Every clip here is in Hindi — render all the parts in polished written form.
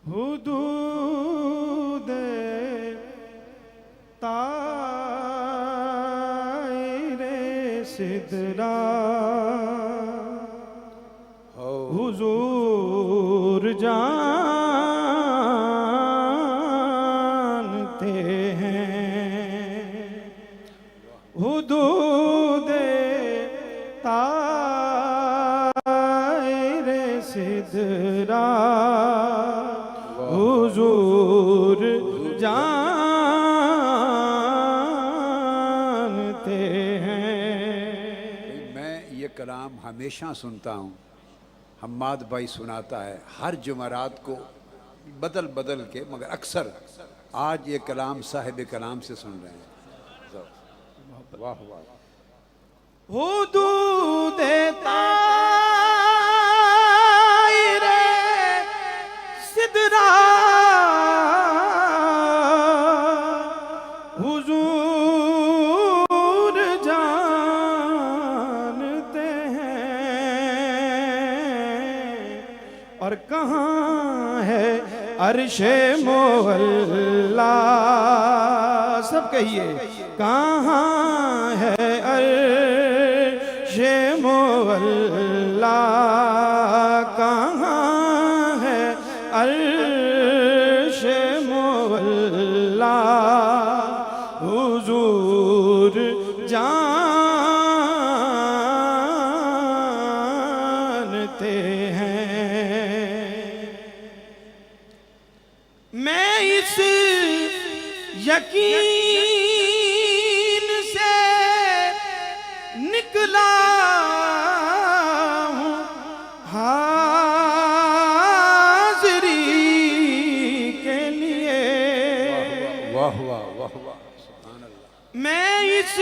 हुदूद तायरे सिदरा हुजूर जानते हैं। हुदूद तायरे सिदरा हुजूर जानते हैं। मैं ये कलाम हमेशा सुनता हूँ, हम्माद भाई सुनाता है हर जुमरात को बदल बदल के, मगर अक्सर आज ये कलाम साहिब कलाम से सुन रहे हैं। वाह वाह। हुदूद तायरे सिदरा हुजूर जानते हैं। और कहाँ है अर्शे मोहल्ला, सब कहिए कहाँ है अर्शे मोहल्ला, कहाँ है अर्शे मोहल्ला, हुजूर जानते हैं। मैं इस यकीन से निकला हूँ हाज़री के लिए। वाह वाह वाह वाह, सुभान अल्लाह। मैं इस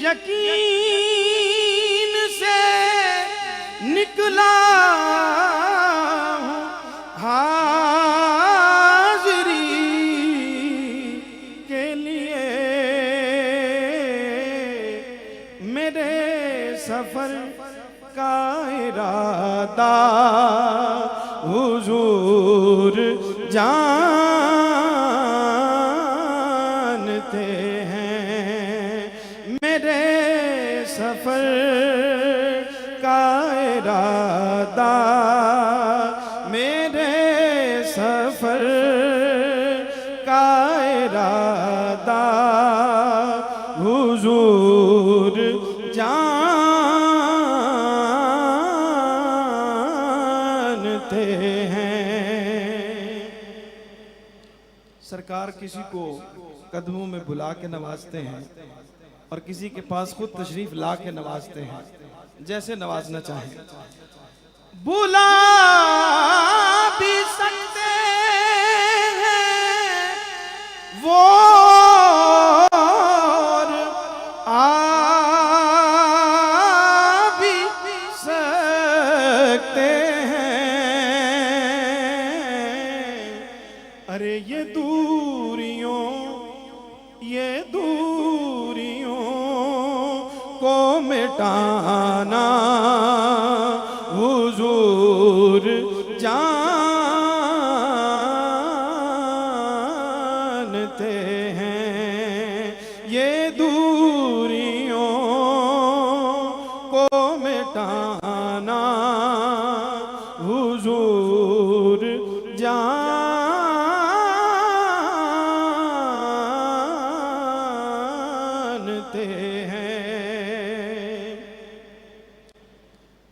यकीन से निकला हूँ हाज़री के लिए। मेरे सफर का इरादा हुजूर जानते हैं। मेरे सफर का इरादा, मेरे सफर का इरादा हुजूर जानते हैं। सरकार किसी को कदमों में बुला के नवाजते हैं और किसी के पास खुद तशरीफ ला के नवाजते हैं, जैसे नवाजना चाहें। बुला भी सकते हैं वो और आ भी सकते हैं। अरे ये दूरियों को मिटाना हुजूर जानते हैं। ये दूरियों को मिटाना हुजूर जानते हैं।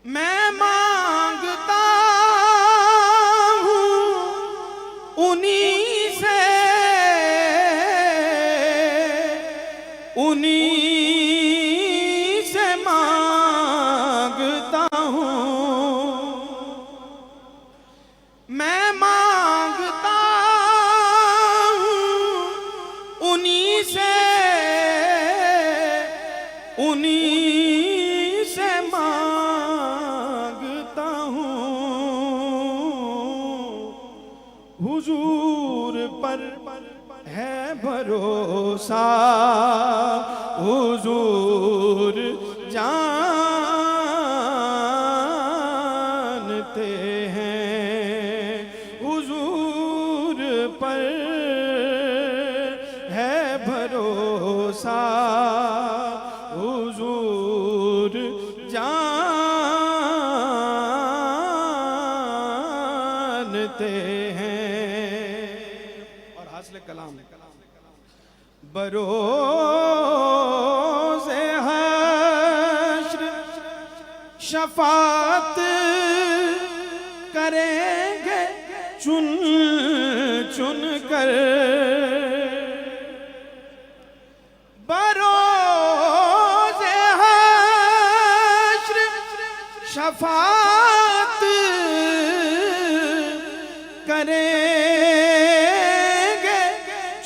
मैं मांगता हूँ उन्हीं से, उन्हीं से मांगता हूँ। मैं मांगता हूँ उन्हीं से, उन्हीं से मांगता हूँ। हुजूर पर है भरोसा, हुजूर हुजूर जानते हैं। और हासिल कलाम बरोज़े हश्र शफात करेंगे चुन चुन कर, बरोज़े हश्र शफात करेंगे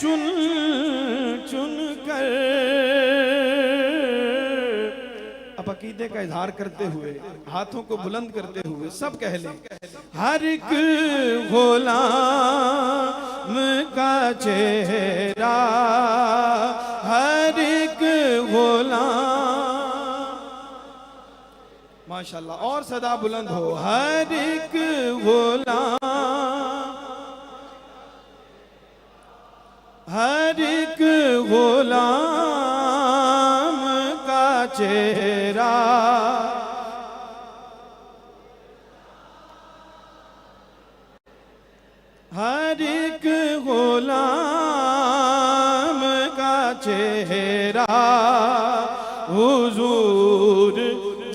चुन चुन कर। अब अकीदे का इजहार करते हुए, हाथों को बुलंद करते हुए सब कह लें, हर एक गुलाम का चेहरा, हर एक गुलाम, माशाल्लाह, और सदा बुलंद हो, हर एक गुलाम, हर एक गुलाम का चेहरा, हर एक गुलाम का चेहरा हुजूर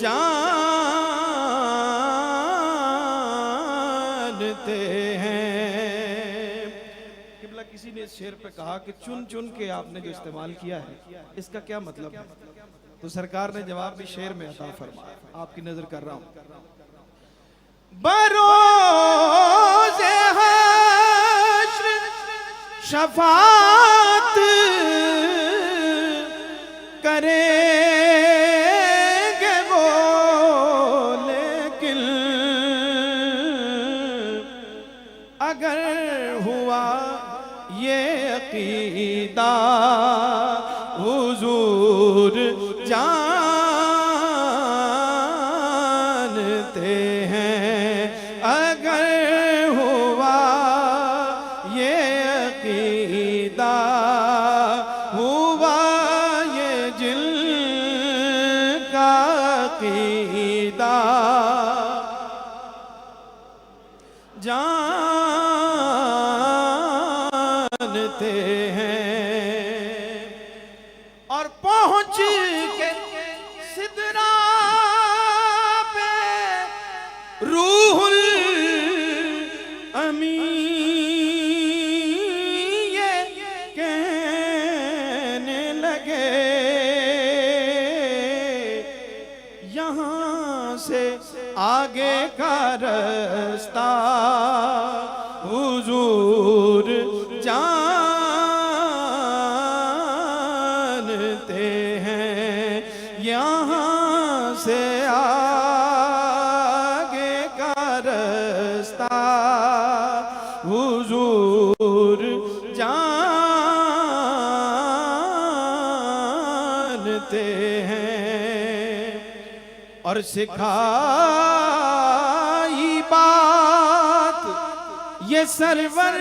जानते हैं। किबला किसी ने इस शेर पे कहा कि चुन चुन के आपने जो इस्तेमाल किया है इसका क्या मतलब है, तो सरकार ने जवाब भी शेर में अता फरमाया, आपकी नजर कर रहा हूं। बरोज़े हश्र शफात करेंगे वो, लेकिन अगर हुआ ये अकीदा हुजूर जानते हैं, अगर हुआ ये अकीदा, हुआ ये जिनका अकीदा जानते हैं। और पहुंच के सिदरा पे रूहुल अमीन ये कहने लगे, यहाँ से आगे का रास्ता हुजूर जानते हैं, यहाँ से आगे का रास्ता हुजूर जानते हैं। और सिखाई बात ये सरवर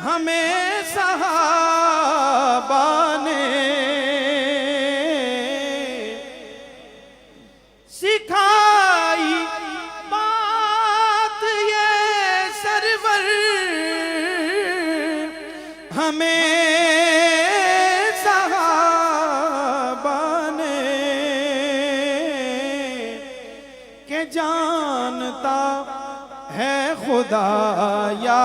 हमें सहाबा ने, सिखाई बात ये सरवर हमें सहाबा ने, के जानता है खुदाया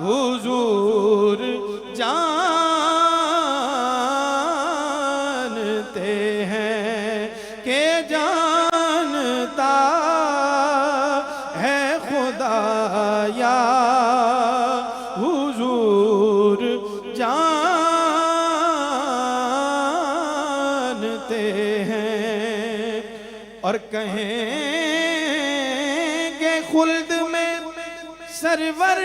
हुजूर जानते हैं, के जानता है खुदाया हुजूर जानते हैं। और कहेंगे खुल्द में सरवर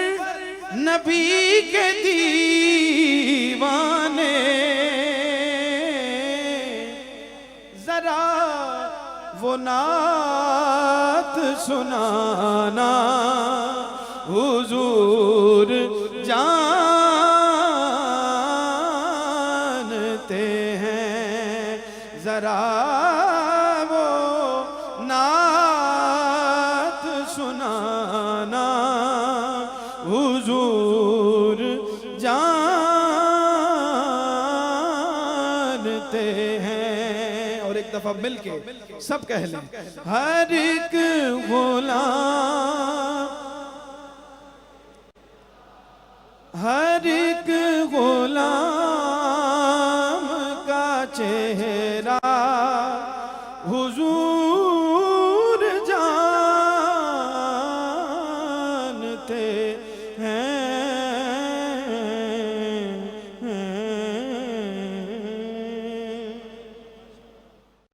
नबी के दीवाने, जरा वो नात सुनाना हुजूर जानते हैं, जरा वो नात सुनाना हुजूर जानते हैं। और एक दफा मिलके सब कह लें, हर एक गुलाम, हर एक गुलाम का चेहरा हुजूर